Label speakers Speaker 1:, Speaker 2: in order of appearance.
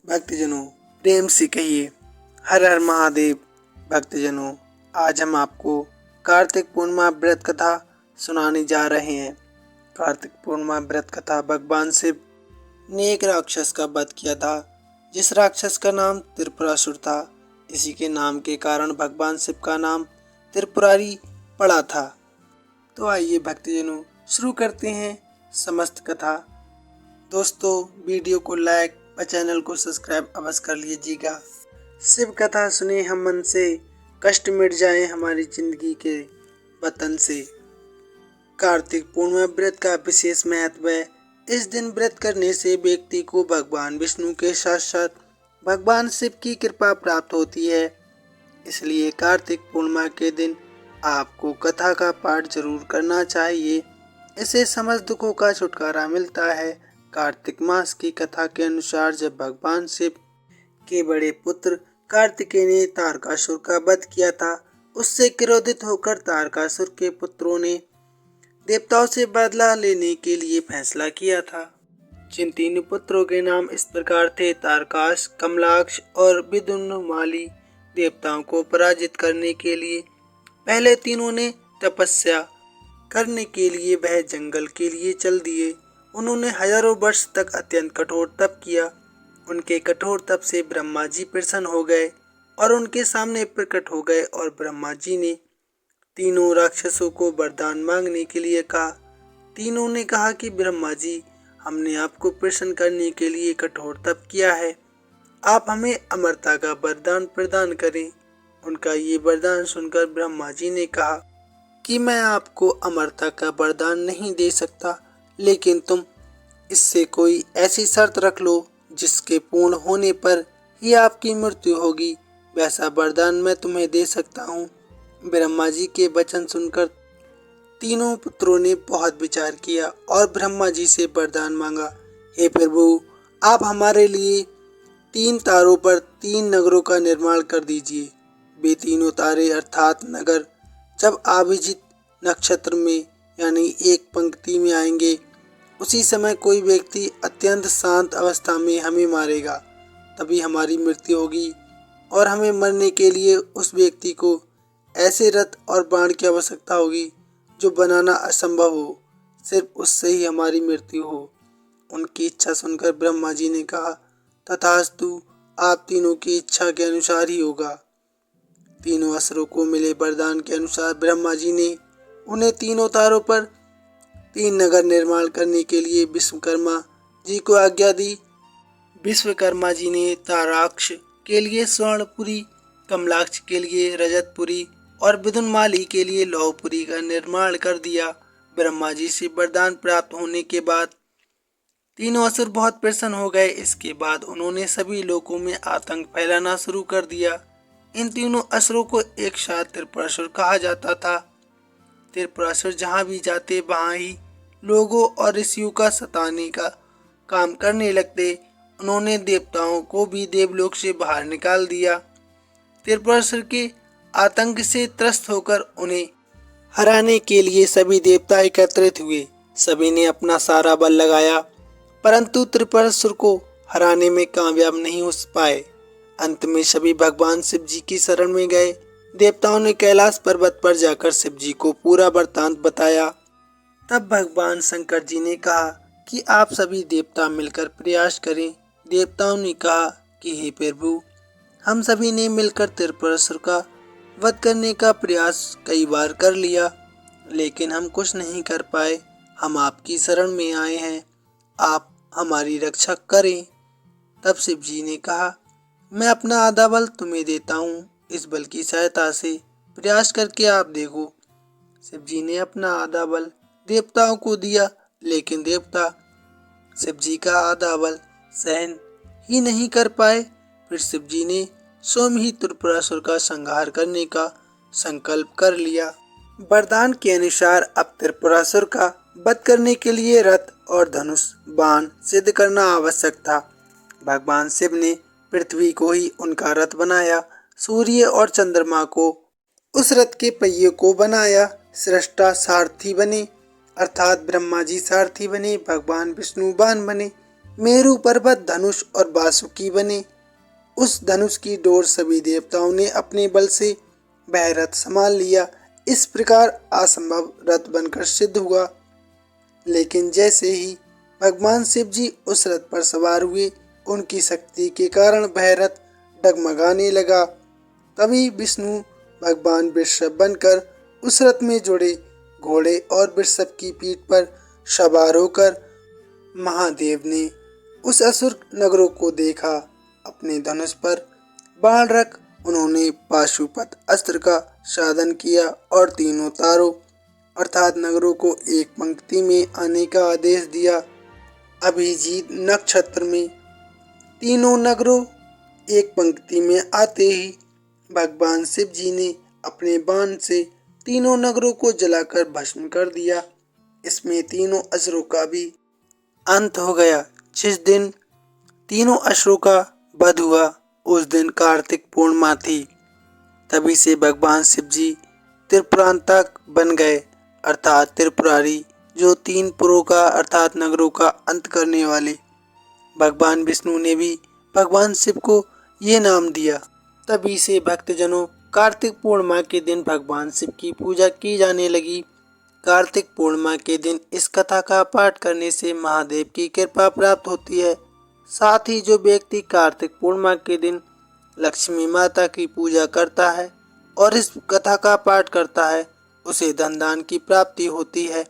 Speaker 1: भक्तजनों, प्रेम से कहिए हर हर महादेव। भक्तजनों, आज हम आपको कार्तिक पूर्णिमा व्रत कथा सुनाने जा रहे हैं। कार्तिक पूर्णिमा व्रत कथा भगवान शिव ने एक राक्षस का वध किया था, जिस राक्षस का नाम त्रिपुरासुर था। इसी के नाम के कारण भगवान शिव का नाम त्रिपुरारी पड़ा था। तो आइए भक्तजनों, शुरू करते हैं समस्त कथा। दोस्तों, वीडियो को लाइक व चैनल को सब्सक्राइब अवश्य कर लीजिएगा। शिव कथा सुने हम मन से, कष्ट मिट जाए हमारी जिंदगी के वतन से। कार्तिक पूर्णिमा व्रत का विशेष महत्व है। इस दिन व्रत करने से व्यक्ति को भगवान विष्णु के साथ साथ भगवान शिव की कृपा प्राप्त होती है। इसलिए कार्तिक पूर्णिमा के दिन आपको कथा का पाठ जरूर करना चाहिए। इससे समस्त दुखों का छुटकारा मिलता है। कार्तिक मास की कथा के अनुसार जब भगवान शिव के बड़े पुत्र कार्तिकेय ने तारकासुर का वध किया था, उससे क्रोधित होकर तारकासुर के पुत्रों ने देवताओं से बदला लेने के लिए फैसला किया था। जिन तीन पुत्रों के नाम इस प्रकार थे, तारकास, कमलाक्ष और विदुन्माली। देवताओं को पराजित करने के लिए पहले तीनों ने तपस्या करने के लिए वह जंगल के लिए चल दिए। उन्होंने हजारों वर्ष तक अत्यंत कठोर तप किया। उनके कठोर तप से ब्रह्मा जी प्रसन्न हो गए और उनके सामने प्रकट हो गए और ब्रह्मा जी ने तीनों राक्षसों को वरदान मांगने के लिए कहा। तीनों ने कहा कि ब्रह्मा जी, हमने आपको प्रसन्न करने के लिए कठोर तप किया है, आप हमें अमरता का वरदान प्रदान करें। उनका ये वरदान सुनकर ब्रह्मा जी ने कहा कि मैं आपको अमरता का वरदान नहीं दे सकता, लेकिन तुम इससे कोई ऐसी शर्त रख लो जिसके पूर्ण होने पर ही आपकी मृत्यु होगी। वैसा वरदान मैं तुम्हें दे सकता हूँ। ब्रह्मा जी के वचन सुनकर तीनों पुत्रों ने बहुत विचार किया और ब्रह्मा जी से वरदान मांगा। हे प्रभु, आप हमारे लिए 3 तारों पर 3 नगरों का निर्माण कर दीजिए। वे तीनों तारे अर्थात नगर जब अभिजीत नक्षत्र में यानी एक पंक्ति में आएंगे, उसी समय कोई व्यक्ति अत्यंत शांत अवस्था में हमें मारेगा, तभी हमारी मृत्यु होगी। और हमें मरने के लिए उस व्यक्ति को ऐसे रथ और बाण की आवश्यकता होगी जो बनाना असंभव हो, सिर्फ उससे ही हमारी मृत्यु हो। उनकी इच्छा सुनकर ब्रह्मा जी ने कहा, तथास्तु, आप तीनों की इच्छा के अनुसार ही होगा। तीनों असुरों को मिले वरदान के अनुसार ब्रह्मा जी ने उन्हें तीनों तारों पर 3 नगर निर्माण करने के लिए विश्वकर्मा जी को आज्ञा दी। विश्वकर्मा जी ने ताराक्ष के लिए स्वर्णपुरी, कमलाक्ष के लिए रजतपुरी और विदुन्माली के लिए लौहपुरी का निर्माण कर दिया। ब्रह्मा जी से वरदान प्राप्त होने के बाद तीनों असुर बहुत प्रसन्न हो गए। इसके बाद उन्होंने सभी लोकों में आतंक फैलाना शुरू कर दिया। इन तीनों असुरों को एक साथ त्रिपुरासुर कहा जाता था। त्रिपुरासुर जहाँ भी जाते वहाँ ही लोगों और ऋषियों का सताने का काम करने लगते। उन्होंने देवताओं को भी देवलोक से बाहर निकाल दिया। त्रिपुरासुर के आतंक से त्रस्त होकर उन्हें हराने के लिए सभी देवता एकत्रित हुए। सभी ने अपना सारा बल लगाया, परंतु त्रिपुरासुर को हराने में कामयाब नहीं हो पाए। अंत में सभी भगवान शिव जी की शरण में गए। देवताओं ने कैलाश पर्वत पर जाकर शिव जी को पूरा वृत्तांत बताया। तब भगवान शंकर जी ने कहा कि आप सभी देवता मिलकर प्रयास करें। देवताओं ने कहा कि हे प्रभु, हम सभी ने मिलकर त्रिपुरासुर का वध करने का प्रयास कई बार कर लिया, लेकिन हम कुछ नहीं कर पाए। हम आपकी शरण में आए हैं, आप हमारी रक्षा करें। तब शिव जी ने कहा, मैं अपना आधा बल तुम्हें देता हूँ, इस बल की सहायता से प्रयास करके आप देखो। शिव जी ने अपना आधा बल देवताओं को दिया, लेकिन देवता शिव जी का आधा बल सहन ही नहीं कर पाए। फिर शिव जी ने स्वयं ही त्रिपुरासुर का संहार करने का संकल्प कर लिया। वरदान के अनुसार अब त्रिपुरासुर का वध करने के लिए रथ और धनुष बाण सिद्ध करना आवश्यक था। भगवान शिव ने पृथ्वी को ही उनका रथ बनाया, सूर्य और चंद्रमा को उस रथ के पहिए को बनाया। सृष्टा सारथी बने, अर्थात ब्रह्मा जी सारथी बने, भगवान विष्णु बाण बने। मेरु पर्वत धनुष और बासुकी बने। उस धनुष की डोर सभी देवताओं ने अपने बल से वह रथ संभाल लिया। इस प्रकार असंभव रथ बनकर सिद्ध हुआ। लेकिन जैसे ही भगवान शिव जी उस रथ पर सवार हुए, उनकी शक्ति के कारण वह रथ डगमगाने लगा। तभी विष्णु भगवान वृषभ बनकर उस रथ में जुड़े घोड़े और वृषभ की पीठ पर सवार होकर महादेव ने उस असुर नगरों को देखा। अपने धनुष पर बाण रख उन्होंने पाशुपत अस्त्र का साधन किया और तीनों तारों अर्थात नगरों को एक पंक्ति में आने का आदेश दिया। अभिजीत नक्षत्र में तीनों नगरों एक पंक्ति में आते ही भगवान शिव जी ने अपने बाण से तीनों नगरों को जलाकर भस्म कर दिया। इसमें तीनों असुरों का भी अंत हो गया। जिस दिन तीनों असुरों का वध हुआ उस दिन कार्तिक पूर्णिमा थी। तभी से भगवान शिव जी त्रिपुरांतक बन गए अर्थात त्रिपुरारी, जो तीन पुरों का अर्थात नगरों का अंत करने वाले। भगवान विष्णु ने भी भगवान शिव को ये नाम दिया। तभी से भक्तजनों कार्तिक पूर्णिमा के दिन भगवान शिव की पूजा की जाने लगी। कार्तिक पूर्णिमा के दिन इस कथा का पाठ करने से महादेव की कृपा प्राप्त होती है। साथ ही जो व्यक्ति कार्तिक पूर्णिमा के दिन लक्ष्मी माता की पूजा करता है और इस कथा का पाठ करता है, उसे धन दान की प्राप्ति होती है।